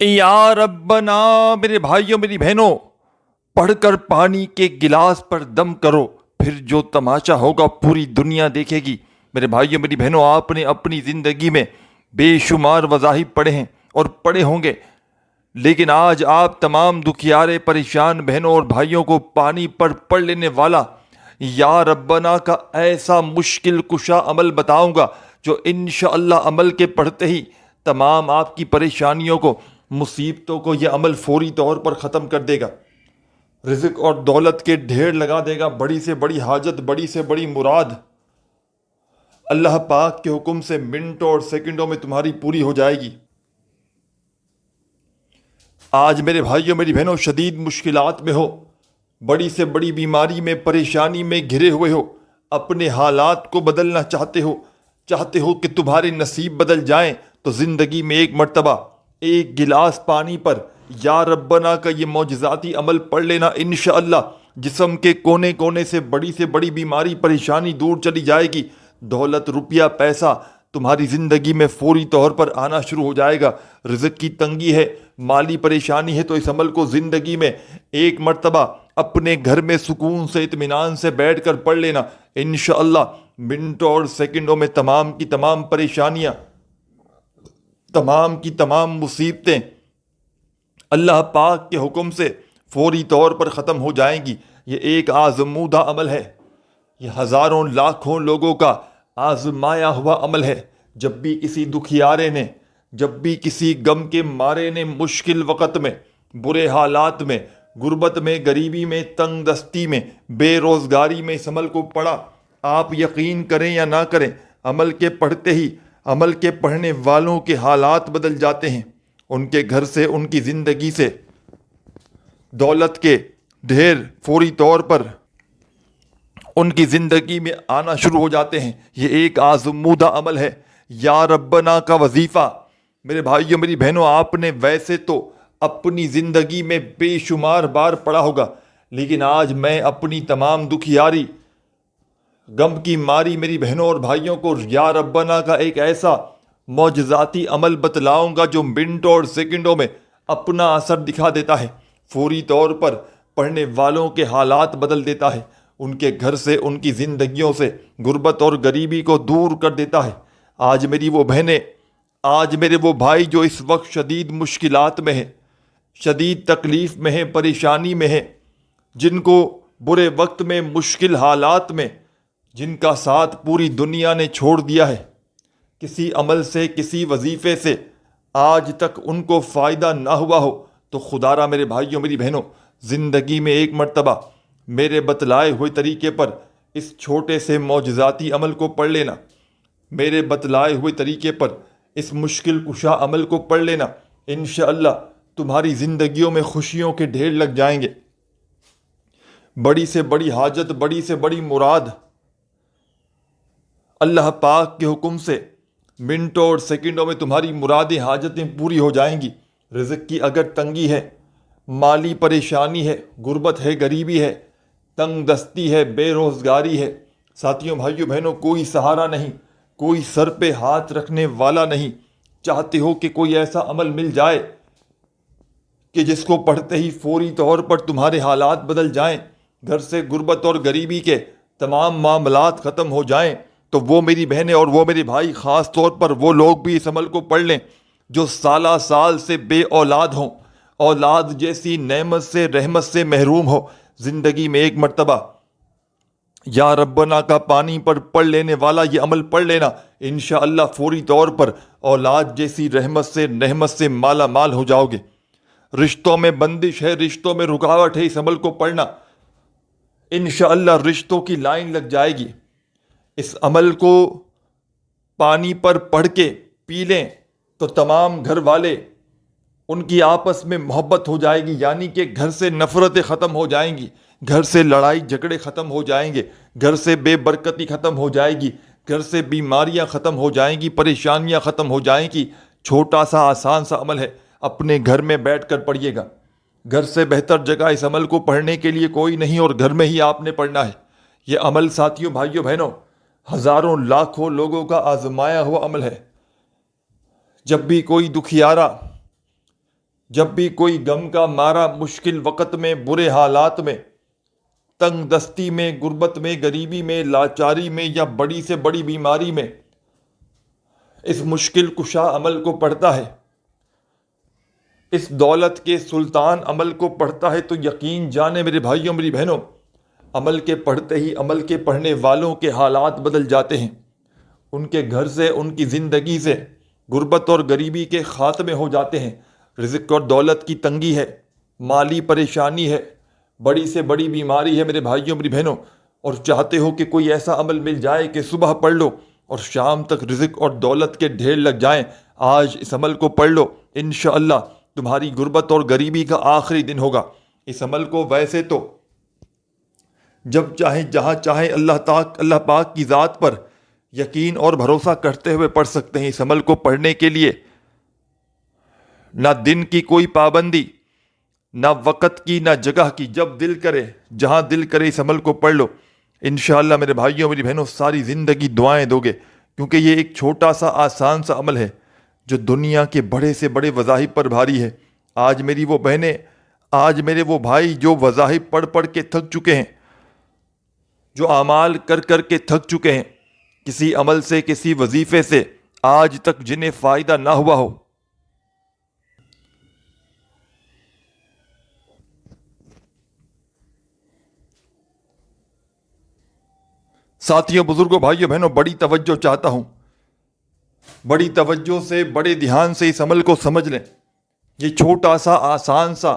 یا ربنا، میرے بھائیوں میری بہنوں، پڑھ کر پانی کے گلاس پر دم کرو، پھر جو تماشا ہوگا پوری دنیا دیکھے گی۔ میرے بھائیوں میری بہنوں، آپ نے اپنی زندگی میں بے شمار وظائف پڑھے ہیں اور پڑھے ہوں گے، لیکن آج آپ تمام دکھیارے پریشان بہنوں اور بھائیوں کو پانی پر پڑھ لینے والا یا ربنا کا ایسا مشکل کشا عمل بتاؤں گا جو انشاءاللہ عمل کے پڑھتے ہی تمام آپ کی پریشانیوں کو، مصیبتوں کو یہ عمل فوری طور پر ختم کر دے گا، رزق اور دولت کے ڈھیر لگا دے گا، بڑی سے بڑی حاجت، بڑی سے بڑی مراد اللہ پاک کے حکم سے منٹوں اور سیکنڈوں میں تمہاری پوری ہو جائے گی۔ آج میرے بھائیوں میری بہنوں شدید مشکلات میں ہو، بڑی سے بڑی بیماری میں، پریشانی میں گھرے ہوئے ہو، اپنے حالات کو بدلنا چاہتے ہو کہ تمہارے نصیب بدل جائیں، تو زندگی میں ایک مرتبہ ایک گلاس پانی پر یا ربنا کا یہ معجزاتی عمل پڑھ لینا، انشاءاللہ جسم کے کونے کونے سے بڑی بیماری پریشانی دور چلی جائے گی، دولت روپیہ پیسہ تمہاری زندگی میں فوری طور پر آنا شروع ہو جائے گا۔ رزق کی تنگی ہے، مالی پریشانی ہے، تو اس عمل کو زندگی میں ایک مرتبہ اپنے گھر میں سکون سے اطمینان سے بیٹھ کر پڑھ لینا، انشاءاللہ منٹوں اور سیکنڈوں میں تمام کی تمام پریشانیاں، تمام کی تمام مصیبتیں اللہ پاک کے حکم سے فوری طور پر ختم ہو جائیں گی۔ یہ ایک آزمودہ عمل ہے، یہ ہزاروں لاکھوں لوگوں کا آزمایا ہوا عمل ہے۔ جب بھی کسی دکھیارے نے، جب بھی کسی غم کے مارے نے مشکل وقت میں، برے حالات میں، غربت میں، غریبی میں، تنگ دستی میں، بے روزگاری میں اس عمل کو پڑھا، آپ یقین کریں یا نہ کریں، عمل کے پڑھتے ہی عمل کے پڑھنے والوں کے حالات بدل جاتے ہیں، ان کے گھر سے، ان کی زندگی سے دولت کے ڈھیر فوری طور پر ان کی زندگی میں آنا شروع ہو جاتے ہیں۔ یہ ایک آزمودہ عمل ہے، یا ربنا کا وظیفہ۔ میرے بھائیوں میری بہنوں، آپ نے ویسے تو اپنی زندگی میں بے شمار بار پڑھا ہوگا، لیکن آج میں اپنی تمام دکھیاری، غم کی ماری میری بہنوں اور بھائیوں کو یا ربنا کا ایک ایسا معجزاتی عمل بتلاؤں گا جو منٹوں اور سیکنڈوں میں اپنا اثر دکھا دیتا ہے، فوری طور پر پڑھنے والوں کے حالات بدل دیتا ہے، ان کے گھر سے، ان کی زندگیوں سے غربت اور غریبی کو دور کر دیتا ہے۔ آج میری وہ بہنیں، آج میرے وہ بھائی جو اس وقت شدید مشکلات میں ہیں، شدید تکلیف میں ہیں، پریشانی میں ہیں، جن کو برے وقت میں، مشکل حالات میں، جن کا ساتھ پوری دنیا نے چھوڑ دیا ہے، کسی عمل سے، کسی وظیفے سے آج تک ان کو فائدہ نہ ہوا ہو، تو خدا را میرے بھائیوں میری بہنوں، زندگی میں ایک مرتبہ میرے بتلائے ہوئے طریقے پر اس چھوٹے سے معجزاتی عمل کو پڑھ لینا، میرے بتلائے ہوئے طریقے پر اس مشکل کشا عمل کو پڑھ لینا، انشاءاللہ تمہاری زندگیوں میں خوشیوں کے ڈھیر لگ جائیں گے، بڑی سے بڑی حاجت، بڑی سے بڑی مراد اللہ پاک کے حکم سے منٹوں اور سیکنڈوں میں تمہاری مرادیں، حاجتیں پوری ہو جائیں گی۔ رزق کی اگر تنگی ہے، مالی پریشانی ہے، غربت ہے، غریبی ہے، تنگ دستی ہے، بے روزگاری ہے، ساتھیوں بھائیوں بہنوں، کوئی سہارا نہیں، کوئی سر پہ ہاتھ رکھنے والا نہیں، چاہتے ہو کہ کوئی ایسا عمل مل جائے کہ جس کو پڑھتے ہی فوری طور پر تمہارے حالات بدل جائیں، گھر سے غربت اور غریبی کے تمام معاملات ختم ہو جائیں، تو وہ میری بہنیں اور وہ میرے بھائی، خاص طور پر وہ لوگ بھی اس عمل کو پڑھ لیں جو سالہ سال سے بے اولاد ہوں، اولاد جیسی نعمت سے، رحمت سے محروم ہو۔ زندگی میں ایک مرتبہ یا ربنا کا پانی پر پڑھ لینے والا یہ عمل پڑھ لینا، انشاءاللہ فوری طور پر اولاد جیسی رحمت سے، نعمت سے مالا مال ہو جاؤ گے۔ رشتوں میں بندش ہے، رشتوں میں رکاوٹ ہے، اس عمل کو پڑھنا، انشاءاللہ رشتوں کی لائن لگ جائے گی۔ اس عمل کو پانی پر پڑھ کے پی لیں تو تمام گھر والے، ان کی آپس میں محبت ہو جائے گی، یعنی کہ گھر سے نفرتیں ختم ہو جائیں گی، گھر سے لڑائی جھگڑے ختم ہو جائیں گے، گھر سے بے برکتی ختم ہو جائے گی، گھر سے بیماریاں ختم ہو جائیں گی، پریشانیاں ختم ہو جائیں گی۔ چھوٹا سا آسان سا عمل ہے، اپنے گھر میں بیٹھ کر پڑھیے گا، گھر سے بہتر جگہ اس عمل کو پڑھنے کے لیے کوئی نہیں، اور گھر میں ہی آپ نے پڑھنا ہے۔ یہ عمل ساتھیوں بھائیوں بہنوں ہزاروں لاکھوں لوگوں کا آزمایا ہوا عمل ہے۔ جب بھی کوئی دکھیارا جب بھی کوئی غم کا مارا مشکل وقت میں، برے حالات میں، تنگ دستی میں، غربت میں، غریبی میں، لاچاری میں یا بڑی سے بڑی بیماری میں اس مشکل کشا عمل کو پڑھتا ہے، اس دولت کے سلطان عمل کو پڑھتا ہے، تو یقین جانے میرے بھائیوں میری بہنوں، عمل کے پڑھتے ہی عمل کے پڑھنے والوں کے حالات بدل جاتے ہیں. ان کے گھر سے، ان کی زندگی سے غربت اور غریبی کے خاتمے ہو جاتے ہیں. رزق اور دولت کی تنگی ہے، مالی پریشانی ہے، بڑی سے بڑی بیماری ہے میرے بھائیوں میری بہنوں، اور چاہتے ہو کہ کوئی ایسا عمل مل جائے کہ صبح پڑھ لو اور شام تک رزق اور دولت کے ڈھیر لگ جائیں. آج اس عمل کو پڑھ لو، انشاءاللہ تمہاری غربت اور غریبی کا آخری دن ہوگا. اس عمل کو ویسے تو جب چاہیں جہاں چاہیں اللہ پاک کی ذات پر یقین اور بھروسہ کرتے ہوئے پڑھ سکتے ہیں. اس عمل کو پڑھنے کے لیے نہ دن کی کوئی پابندی، نہ وقت کی، نہ جگہ کی. جب دل کرے، جہاں دل کرے اس عمل کو پڑھ لو. انشاءاللہ میرے بھائیوں میری بہنوں ساری زندگی دعائیں دو گے، کیونکہ یہ ایک چھوٹا سا آسان سا عمل ہے جو دنیا کے بڑے سے بڑے وظائف پر بھاری ہے. آج میری وہ بہنیں، آج میرے وہ بھائی جو وظائف پڑھ پڑھ کے تھک چکے ہیں، جو اعمال کر کر کے تھک چکے ہیں، کسی عمل سے، کسی وظیفے سے آج تک جنہیں فائدہ نہ ہوا ہو، ساتھیوں، بزرگوں، بھائیوں، بہنوں، بڑی توجہ چاہتا ہوں، بڑی توجہ سے، بڑے دھیان سے اس عمل کو سمجھ لیں. یہ چھوٹا سا آسان سا،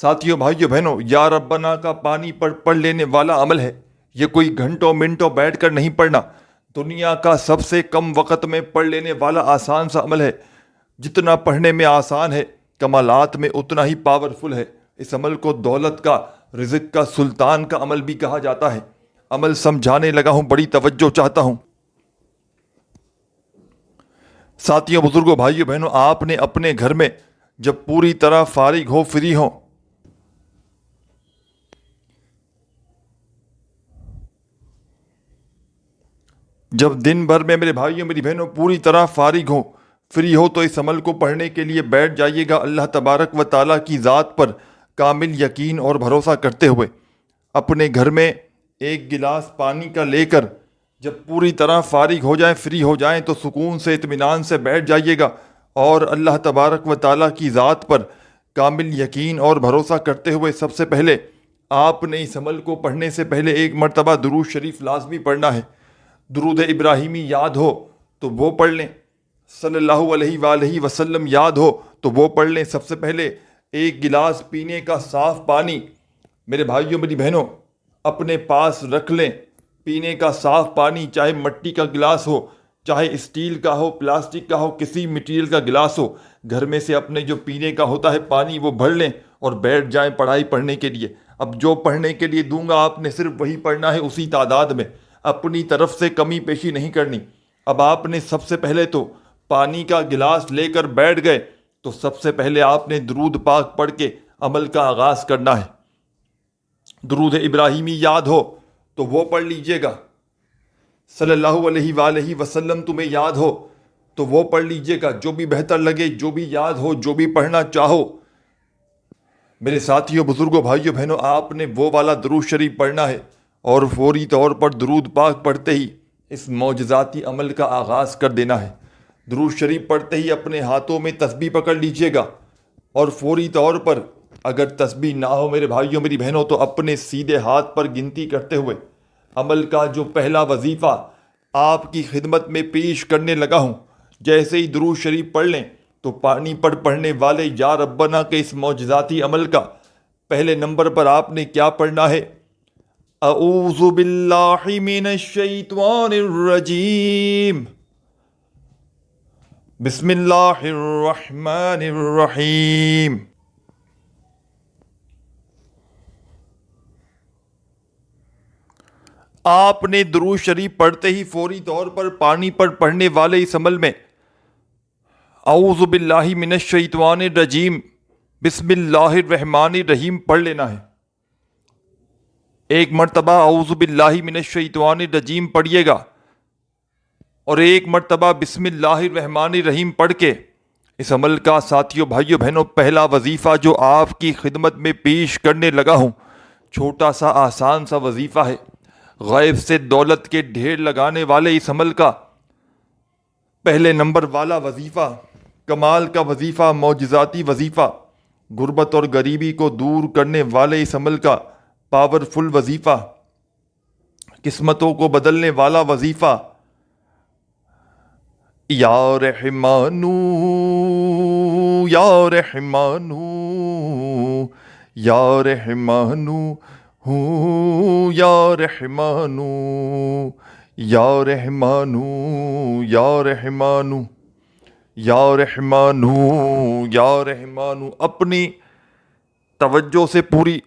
ساتھیوں، بھائیوں، بہنوں، یا ربنا کا پانی پڑھ لینے والا عمل ہے. یہ کوئی گھنٹوں منٹوں بیٹھ کر نہیں پڑھنا، دنیا کا سب سے کم وقت میں پڑھ لینے والا آسان سا عمل ہے. جتنا پڑھنے میں آسان ہے، کمالات میں اتنا ہی پاورفل ہے. اس عمل کو دولت کا، رزق کا، سلطان کا عمل بھی کہا جاتا ہے. عمل سمجھانے لگا ہوں، بڑی توجہ چاہتا ہوں. ساتھیوں، بزرگوں، بھائیوں، بہنوں، آپ نے اپنے گھر میں جب پوری طرح فارغ ہو، فری ہو، جب دن بھر میں میرے بھائیوں میری بہنوں پوری طرح فارغ ہو، فری ہو، تو اس عمل کو پڑھنے کے لیے بیٹھ جائیے گا. اللہ تبارک و تعالیٰ کی ذات پر کامل یقین اور بھروسہ کرتے ہوئے اپنے گھر میں ایک گلاس پانی کا لے کر جب پوری طرح فارغ ہو جائیں، فری ہو جائیں، تو سکون سے، اطمینان سے بیٹھ جائیے گا اور اللہ تبارک و تعالیٰ کی ذات پر کامل یقین اور بھروسہ کرتے ہوئے سب سے پہلے آپ نے اس عمل کو پڑھنے سے پہلے ایک مرتبہ درود شریف لازمی پڑھنا ہے. درود ابراہیمی یاد ہو تو وہ پڑھ لیں، صلی اللہ علیہ وآلہ وسلم یاد ہو تو وہ پڑھ لیں. سب سے پہلے ایک گلاس پینے کا صاف پانی میرے بھائیوں میری بہنوں اپنے پاس رکھ لیں. پینے کا صاف پانی، چاہے مٹی کا گلاس ہو، چاہے اسٹیل کا ہو، پلاسٹک کا ہو، کسی مٹیریل کا گلاس ہو، گھر میں سے اپنے جو پینے کا ہوتا ہے پانی وہ بھر لیں اور بیٹھ جائیں پڑھائی پڑھنے کے لیے. اب جو پڑھنے کے لیے دوں گا آپ نے صرف وہی پڑھنا ہے، اسی تعداد میں، اپنی طرف سے کمی پیشی نہیں کرنی. اب آپ نے سب سے پہلے تو پانی کا گلاس لے کر بیٹھ گئے تو سب سے پہلے آپ نے درود پاک پڑھ کے عمل کا آغاز کرنا ہے. درود ابراہیمی یاد ہو تو وہ پڑھ لیجئے گا، صلی اللہ علیہ وآلہ وسلم تمہیں یاد ہو تو وہ پڑھ لیجئے گا، جو بھی بہتر لگے، جو بھی یاد ہو، جو بھی پڑھنا چاہو. میرے ساتھیوں، بزرگوں، بھائیوں، بہنوں، آپ نے وہ والا درود شریف پڑھنا ہے اور فوری طور پر درود پاک پڑھتے ہی اس معجزاتی عمل کا آغاز کر دینا ہے. درود شریف پڑھتے ہی اپنے ہاتھوں میں تسبیح پکڑ لیجئے گا اور فوری طور پر اگر تسبیح نہ ہو میرے بھائیوں میری بہنوں تو اپنے سیدھے ہاتھ پر گنتی کرتے ہوئے عمل کا جو پہلا وظیفہ آپ کی خدمت میں پیش کرنے لگا ہوں، جیسے ہی درود شریف پڑھ لیں تو پانی پر پڑھنے والے یا ربنا کے اس معجزاتی عمل کا پہلے نمبر پر آپ نے کیا پڑھنا ہے؟ اعوذ باللہ من الشیطان الرجیم، بسم اللہ الرحمن الرحیم. آپ نے درود شریف پڑھتے ہی فوری طور پر پانی پر پڑھنے والے اس عمل میں اعوذ باللہ من الشیطان الرجیم بسم اللہ الرحمن الرحیم پڑھ لینا ہے. ایک مرتبہ اعوذ باللہ من الشیطان الرجیم پڑھیے گا اور ایک مرتبہ بسم اللہ الرحمن الرحیم پڑھ کے اس عمل کا ساتھیوں بھائیوں بہنوں پہلا وظیفہ جو آپ کی خدمت میں پیش کرنے لگا ہوں، چھوٹا سا آسان سا وظیفہ ہے۔ غیب سے دولت کے ڈھیر لگانے والے اس عمل کا پہلے نمبر والا وظیفہ، کمال کا وظیفہ، معجزاتی وظیفہ، غربت اور غریبی کو دور کرنے والے اس عمل کا پاورفل وظیفہ، قسمتوں کو بدلنے والا وظیفہ، یا رحمانو یا رحمانو یا رحمانو یا رحمانو یا رحمانو یا رحمانو یا رحمانو یا رحمانو۔ اپنی توجہ سے پوری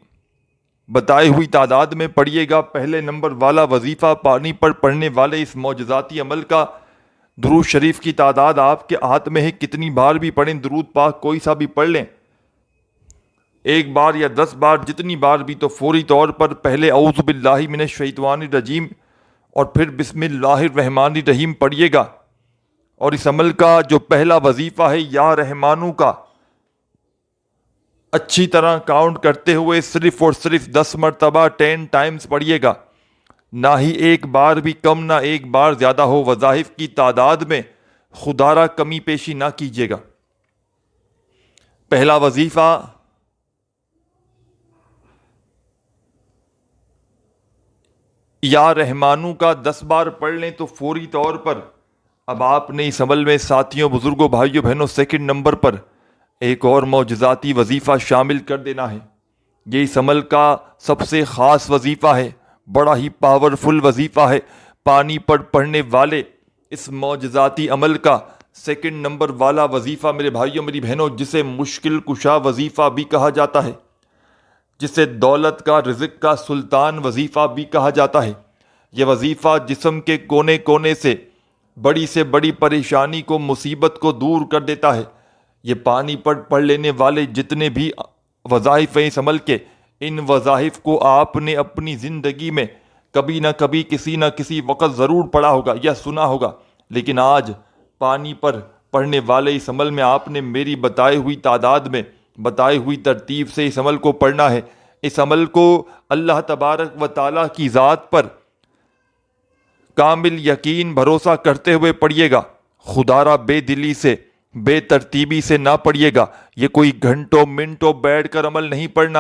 بتائی ہوئی تعداد میں پڑھیے گا۔ پہلے نمبر والا وظیفہ پانی پر پڑھنے والے اس معجزاتی عمل کا درود شریف کی تعداد آپ کے ہاتھ میں ہے، کتنی بار بھی پڑھیں، درود پاک کوئی سا بھی پڑھ لیں، 1 بار یا 10 بار، جتنی بار بھی، تو فوری طور پر پہلے اعوذ باللہ من الشیطان الرجیم اور پھر بسم اللہ الرحمن الرحیم پڑھیے گا۔ اور اس عمل کا جو پہلا وظیفہ ہے یا رحمانو کا، اچھی طرح کاؤنٹ کرتے ہوئے صرف اور صرف 10 مرتبہ 10 ٹائمز پڑھیے گا، نہ ہی 1 بار بھی کم، نہ 1 بار زیادہ ہو۔ وظائف کی تعداد میں خدا را کمی پیشی نہ کیجیے گا۔ پہلا وظیفہ یا رحمانو کا 10 بار پڑھ لیں تو فوری طور پر اب آپ نے اس عمل میں ساتھیوں بزرگوں بھائیوں بہنوں سیکنڈ نمبر پر ایک اور معجزاتی وظیفہ شامل کر دینا ہے۔ یہ اس عمل کا سب سے خاص وظیفہ ہے، بڑا ہی پاورفل وظیفہ ہے۔ پانی پر پڑھنے والے اس معجزاتی عمل کا سیکنڈ نمبر والا وظیفہ میرے بھائیوں میری بہنوں، جسے مشکل کشا وظیفہ بھی کہا جاتا ہے، جسے دولت کا رزق کا سلطان وظیفہ بھی کہا جاتا ہے۔ یہ وظیفہ جسم کے کونے کونے سے بڑی پریشانی کو، مصیبت کو دور کر دیتا ہے۔ یہ پانی پر پڑھ لینے والے جتنے بھی وظائف ہیں اس عمل کے، ان وظائف کو آپ نے اپنی زندگی میں کبھی نہ کبھی کسی نہ کسی وقت ضرور پڑھا ہوگا یا سنا ہوگا، لیکن آج پانی پر پڑھنے والے اس عمل میں آپ نے میری بتائی ہوئی تعداد میں، بتائی ہوئی ترتیب سے اس عمل کو پڑھنا ہے۔ اس عمل کو اللہ تبارک و تعالیٰ کی ذات پر کامل یقین بھروسہ کرتے ہوئے پڑھیے گا۔ خدا را بے دلی سے، بے ترتیبی سے نہ پڑھیے گا۔ یہ کوئی گھنٹوں منٹوں بیٹھ کر عمل نہیں پڑھنا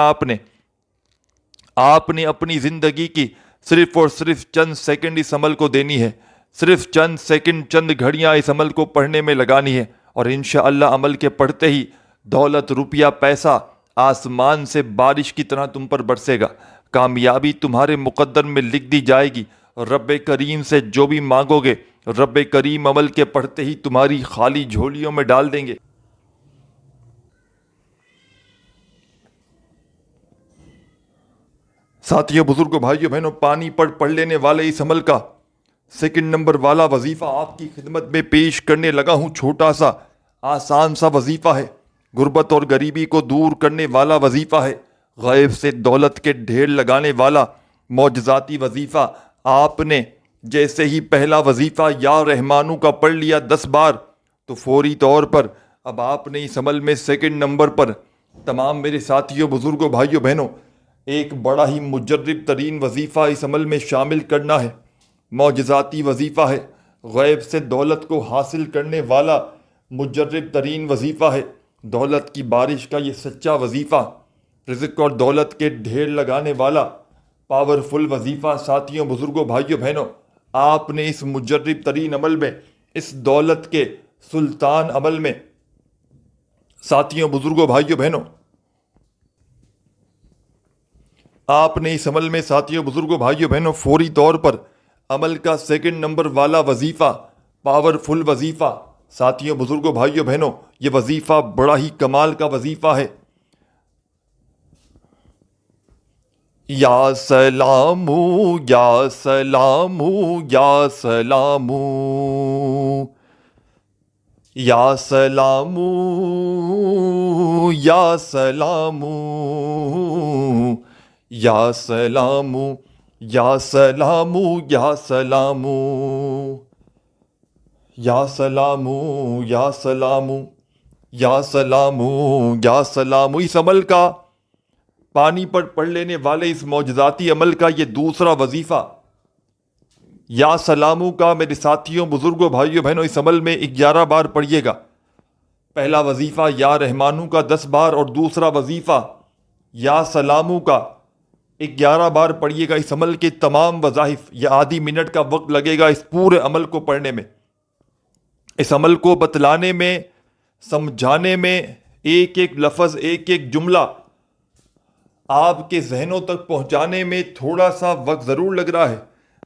آپ نے اپنی زندگی کی صرف اور صرف چند سیکنڈ اس عمل کو دینی ہے، صرف چند سیکنڈ، چند گھڑیاں اس عمل کو پڑھنے میں لگانی ہے، اور انشاءاللہ عمل کے پڑھتے ہی دولت، روپیہ، پیسہ آسمان سے بارش کی طرح تم پر برسے گا۔ کامیابی تمہارے مقدر میں لکھ دی جائے گی۔ رب کریم سے جو بھی مانگو گے، رب کریم عمل کے پڑھتے ہی تمہاری خالی جھولیوں میں ڈال دیں گے۔ ساتھیوں بزرگوں بھائیوں بہنوں، پانی پر پڑھ لینے والے اس عمل کا سیکنڈ نمبر والا وظیفہ آپ کی خدمت میں پیش کرنے لگا ہوں۔ چھوٹا سا آسان سا وظیفہ ہے، غربت اور غریبی کو دور کرنے والا وظیفہ ہے، غیب سے دولت کے ڈھیر لگانے والا معجزاتی وظیفہ۔ آپ نے جیسے ہی پہلا وظیفہ یا رحمانو کا پڑھ لیا 10 بار، تو فوری طور پر اب آپ نے اس عمل میں سیکنڈ نمبر پر تمام میرے ساتھیوں بزرگوں بھائیوں بہنوں ایک بڑا ہی مجرب ترین وظیفہ اس عمل میں شامل کرنا ہے۔ معجزاتی وظیفہ ہے، غیب سے دولت کو حاصل کرنے والا مجرب ترین وظیفہ ہے، دولت کی بارش کا یہ سچا وظیفہ، رزق اور دولت کے ڈھیر لگانے والا پاورفل وظیفہ۔ ساتھیوں بزرگوں بھائیوں بہنوں، آپ نے اس مجرب ترین عمل میں، اس دولت کے سلطان عمل میں، ساتھیوں بزرگوں بھائیوں بہنوں، آپ نے اس عمل میں ساتھیوں بزرگوں بھائیوں بہنوں فوری طور پر عمل کا سیکنڈ نمبر والا وظیفہ، پاورفل وظیفہ۔ ساتھیوں بزرگوں بھائیوں بہنوں، یہ وظیفہ بڑا ہی کمال کا وظیفہ ہے۔ یا سلامو یا سلامو یا سلامو یا سلامو یا سلامو یا سلامو یا سلامو یا سلامو یا سلامو یا سلامو یا سلامو یا سلامو، اس عمل کا، پانی پر پڑھ لینے والے اس معجزاتی عمل کا یہ دوسرا وظیفہ یا سلامو کا، میرے ساتھیوں، بزرگوں، بھائیوں، بہنوں، اس عمل میں 11 بار پڑھیے گا۔ پہلا وظیفہ یا رحمانو کا 10 بار، اور دوسرا وظیفہ یا سلامو کا 11 بار پڑھیے گا۔ اس عمل کے تمام وظائف، یہ آدھی منٹ کا وقت لگے گا اس پورے عمل کو پڑھنے میں، اس عمل کو بتلانے میں، سمجھانے میں، ایک ایک لفظ، ایک ایک جملہ آپ کے ذہنوں تک پہنچانے میں تھوڑا سا وقت ضرور لگ رہا ہے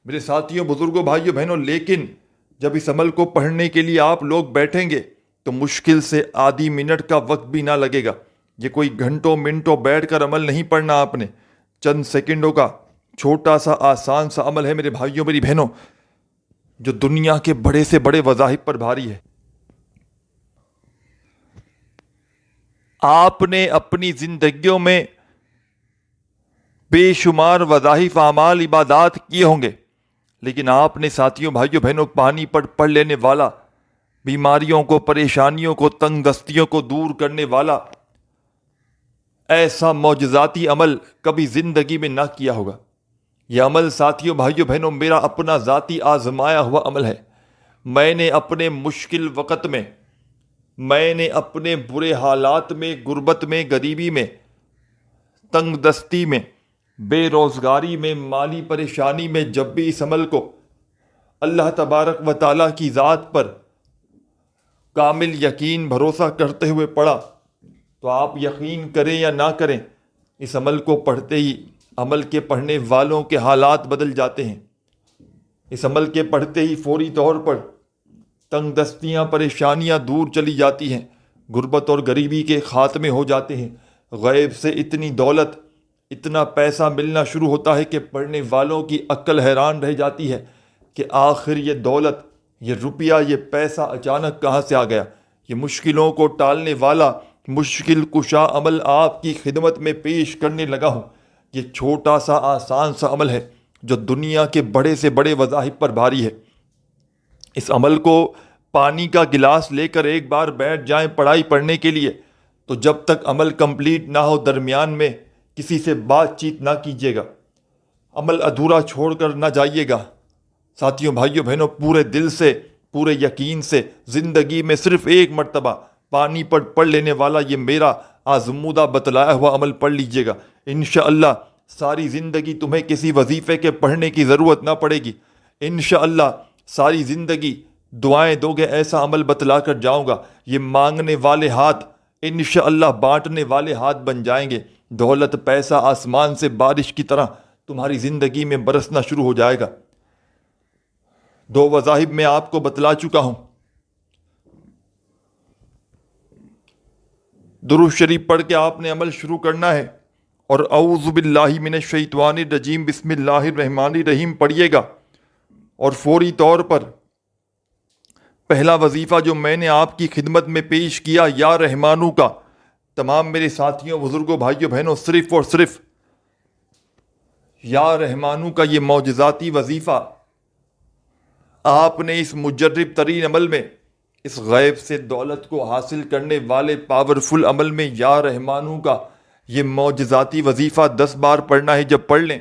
میرے ساتھیوں، بزرگوں، بھائیوں، بہنوں، لیکن جب اس عمل کو پڑھنے کے لیے آپ لوگ بیٹھیں گے تو مشکل سے آدھی منٹ کا وقت بھی نہ لگے گا۔ یہ کوئی گھنٹوں منٹوں بیٹھ کر عمل نہیں پڑھنا آپ نے، چند سیکنڈوں کا چھوٹا سا آسان سا عمل ہے میرے بھائیوں، میری بہنوں، جو دنیا کے بڑے سے بڑے وظائف پر بھاری ہے۔ آپ نے اپنی زندگیوں میں بے شمار وظائف، اعمال، عبادات کیے ہوں گے، لیکن آپ نے ساتھیوں، بھائیوں، بہنوں، پانی پر پڑھ لینے والا، بیماریوں کو، پریشانیوں کو، تنگ دستیوں کو دور کرنے والا ایسا معجزاتی عمل کبھی زندگی میں نہ کیا ہوگا۔ یہ عمل ساتھیوں، بھائیوں، بہنوں، میرا اپنا ذاتی آزمایا ہوا عمل ہے۔ میں نے اپنے مشکل وقت میں، میں نے اپنے برے حالات میں، غربت میں، غریبی میں، تنگ دستی میں، بے روزگاری میں، مالی پریشانی میں، جب بھی اس عمل کو اللہ تبارک و تعالیٰ کی ذات پر کامل یقین، بھروسہ کرتے ہوئے پڑھا، تو آپ یقین کریں یا نہ کریں، اس عمل کو پڑھتے ہی عمل کے پڑھنے والوں کے حالات بدل جاتے ہیں۔ اس عمل کے پڑھتے ہی فوری طور پر تنگ دستیاں، پریشانیاں دور چلی جاتی ہیں، غربت اور غریبی کے خاتمے ہو جاتے ہیں، غیب سے اتنی دولت، اتنا پیسہ ملنا شروع ہوتا ہے کہ پڑھنے والوں کی عقل حیران رہ جاتی ہے کہ آخر یہ دولت، یہ روپیہ، یہ پیسہ اچانک کہاں سے آ گیا۔ یہ مشکلوں کو ٹالنے والا، مشکل کشا عمل آپ کی خدمت میں پیش کرنے لگا ہوں۔ یہ چھوٹا سا آسان سا عمل ہے جو دنیا کے بڑے سے بڑے وظائف پر بھاری ہے۔ اس عمل کو پانی کا گلاس لے کر ایک بار بیٹھ جائیں پڑھائی پڑھنے کے لیے، تو جب تک عمل کمپلیٹ نہ ہو درمیان میں کسی سے بات چیت نہ کیجیے گا، عمل ادھورا چھوڑ کر نہ جائیے گا۔ ساتھیوں، بھائیوں، بہنوں، پورے دل سے، پورے یقین سے زندگی میں صرف ایک مرتبہ پانی پر پڑھ لینے والا یہ میرا آزمودہ بتلایا ہوا عمل پڑھ لیجیے گا۔ انشاءاللہ ساری زندگی تمہیں کسی وظیفے کے پڑھنے کی ضرورت نہ پڑے گی۔ انشاءاللہ ساری زندگی دعائیں دو گے، ایسا عمل بتلا کر جاؤں گا، یہ مانگنے والے ہاتھ انشاءاللہ بانٹنے والے ہاتھ بن جائیں گے۔ دولت، پیسہ آسمان سے بارش کی طرح تمہاری زندگی میں برسنا شروع ہو جائے گا۔ 2 وظائف میں آپ کو بتلا چکا ہوں۔ درود شریف پڑھ کے آپ نے عمل شروع کرنا ہے، اور اعوذ باللہ من الشیطان الرجیم بسم اللہ الرحمن الرحیم پڑھیے گا، اور فوری طور پر پہلا وظیفہ جو میں نے آپ کی خدمت میں پیش کیا یا رحمانو کا، تمام میرے ساتھیوں، بزرگوں، بھائیوں، بہنوں، صرف اور صرف یا رحمانو کا یہ معجزاتی وظیفہ آپ نے اس مجرب ترین عمل میں، اس غیب سے دولت کو حاصل کرنے والے پاورفل عمل میں یا رحمانو کا یہ معجزاتی وظیفہ 10 بار پڑھنا ہے۔ جب پڑھ لیں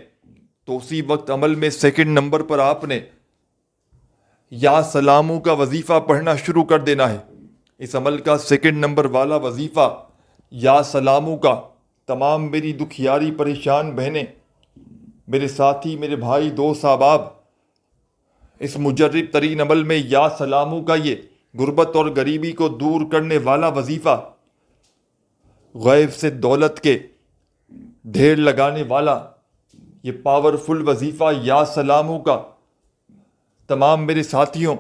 تو اسی وقت عمل میں سیکنڈ نمبر پر آپ نے یا سلامو کا وظیفہ پڑھنا شروع کر دینا ہے۔ اس عمل کا سیکنڈ نمبر والا وظیفہ یا سلامو کا، تمام میری دکھیاری پریشان بہنیں، میرے ساتھی، میرے بھائی، دوست، احباب، اس مجرب ترین عمل میں یا سلامو کا یہ غربت اور غریبی کو دور کرنے والا وظیفہ، غیب سے دولت کے ڈھیر لگانے والا یہ پاورفل وظیفہ یا سلامو کا، تمام میرے ساتھیوں،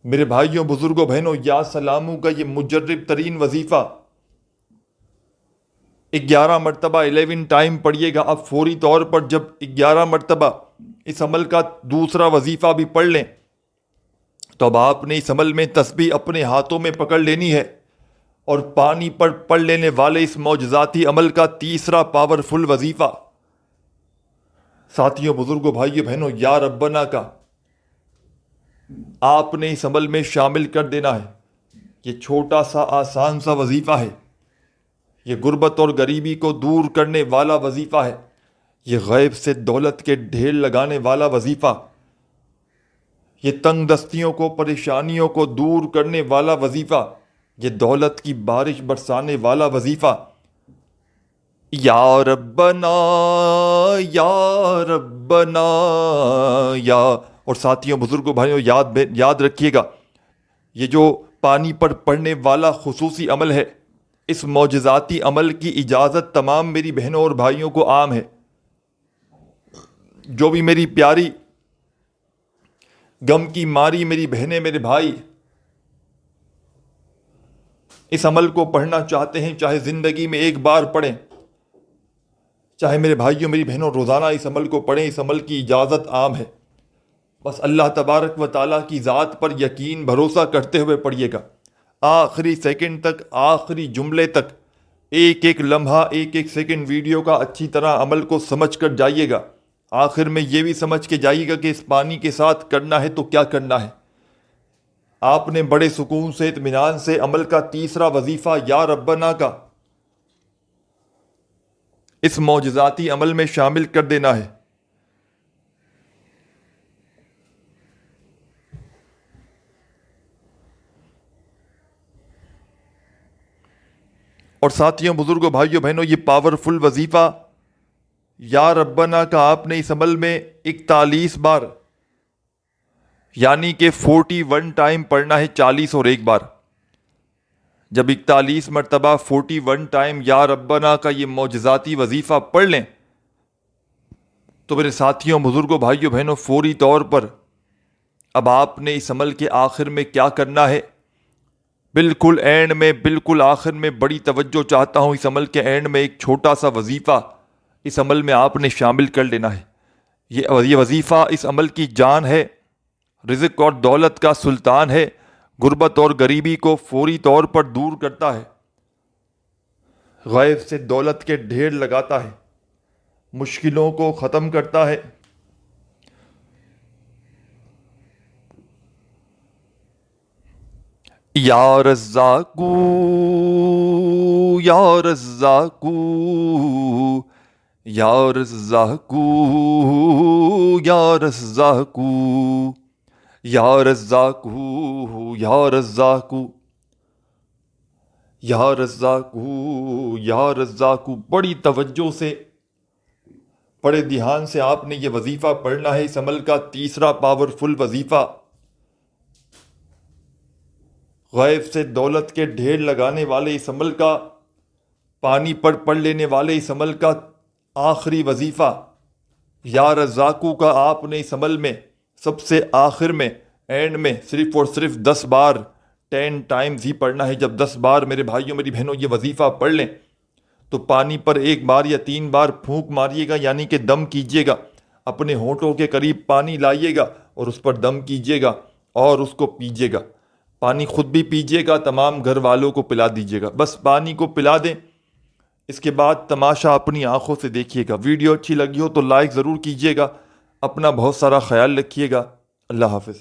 میرے بھائیوں، بزرگوں، بہنوں، یا سلامو کا یہ مجرب ترین وظیفہ 11 مرتبہ 11 ٹائم پڑھیے گا۔ اب فوری طور پر جب 11 مرتبہ اس عمل کا دوسرا وظیفہ بھی پڑھ لیں تو اب آپ نے اس عمل میں تسبیح اپنے ہاتھوں میں پکڑ لینی ہے، اور پانی پر پڑھ لینے والے اس معجزاتی عمل کا تیسرا پاورفل وظیفہ ساتھیوں، بزرگوں، بھائیوں، بہنوں، یا ربنا کا آپ نے اس عمل میں شامل کر دینا ہے۔ یہ چھوٹا سا آسان سا وظیفہ ہے، یہ غربت اور غریبی کو دور کرنے والا وظیفہ ہے، یہ غیب سے دولت کے ڈھیر لگانے والا وظیفہ، یہ تنگ دستیوں کو، پریشانیوں کو دور کرنے والا وظیفہ، یہ دولت کی بارش برسانے والا وظیفہ۔ یا ربنا یا ربنا یا، اور ساتھیوں، بزرگوں، بھائیوں، یاد رکھیے گا، یہ جو پانی پر پڑنے والا خصوصی عمل ہے، اس معجزاتی عمل کی اجازت تمام میری بہنوں اور بھائیوں کو عام ہے۔ جو بھی میری پیاری غم کی ماری میری بہنیں، میرے بھائی اس عمل کو پڑھنا چاہتے ہیں، چاہے زندگی میں ایک بار پڑھیں، چاہے میرے بھائیوں، میری بہنوں روزانہ اس عمل کو پڑھیں، اس عمل کی اجازت عام ہے۔ بس اللہ تبارک و تعالیٰ کی ذات پر یقین بھروسہ کرتے ہوئے پڑھیے گا، آخری سیکنڈ تک، آخری جملے تک، ایک ایک لمحہ، ایک ایک سیکنڈ ویڈیو کا اچھی طرح عمل کو سمجھ کر جائیے گا۔ آخر میں یہ بھی سمجھ کے جائیے گا کہ اس پانی کے ساتھ کرنا ہے تو کیا کرنا ہے۔ آپ نے بڑے سکون سے، اطمینان سے عمل کا تیسرا وظیفہ یا ربنا کا اس معجزاتی عمل میں شامل کر دینا ہے۔ اور ساتھیوں، بزرگوں، بھائیوں، بہنوں، یہ پاورفل وظیفہ یا ربنا کا آپ نے اس عمل میں 41 بار، یعنی کہ 41 ٹائم پڑھنا ہے، 40 اور ایک بار۔ جب 41 مرتبہ 41 ٹائم یا ربنا کا یہ معجزاتی وظیفہ پڑھ لیں تو میرے ساتھیوں، بزرگوں، بھائیوں، بہنوں، فوری طور پر اب آپ نے اس عمل کے آخر میں کیا کرنا ہے، بالکل اینڈ میں، بالکل آخر میں، بڑی توجہ چاہتا ہوں، اس عمل کے اینڈ میں ایک چھوٹا سا وظیفہ اس عمل میں آپ نے شامل کر لینا ہے۔ یہ وظیفہ اس عمل کی جان ہے، رزق اور دولت کا سلطان ہے، غربت اور غریبی کو فوری طور پر دور کرتا ہے، غیب سے دولت کے ڈھیر لگاتا ہے، مشکلوں کو ختم کرتا ہے۔ یا رزاقو یا رزاقو یا رزاقو یا رزاقو یا رزاقو یا رزاقو یا رزاقو یا رزاقو۔ بڑی توجہ سے، بڑے دھیان سے آپ نے یہ وظیفہ پڑھنا ہے، اس عمل کا تیسرا پاورفل وظیفہ، غیب سے دولت کے ڈھیر لگانے والے اس عمل کا، پانی پر پڑھ لینے والے اس عمل کا آخری وظیفہ یا رزاقو کا آپ نے اس عمل میں سب سے آخر میں، اینڈ میں، صرف اور صرف 10 بار، 10 ٹائمز ہی پڑھنا ہے۔ جب 10 بار میرے بھائیوں، میری بہنوں یہ وظیفہ پڑھ لیں تو پانی پر ایک بار یا 3 بار پھونک ماریے گا، یعنی کہ دم کیجیے گا، اپنے ہونٹوں کے قریب پانی لائیے گا اور اس پر دم کیجیے گا اور اس کو پیجیے گا۔ پانی خود بھی پیجیے گا، تمام گھر والوں کو پلا دیجیے گا، بس پانی کو پلا دیں۔ اس کے بعد تماشا اپنی آنکھوں سے دیکھیے گا۔ ویڈیو اچھی لگی ہو تو لائک ضرور کیجیے گا۔ اپنا بہت سارا خیال رکھیے گا۔ اللہ حافظ۔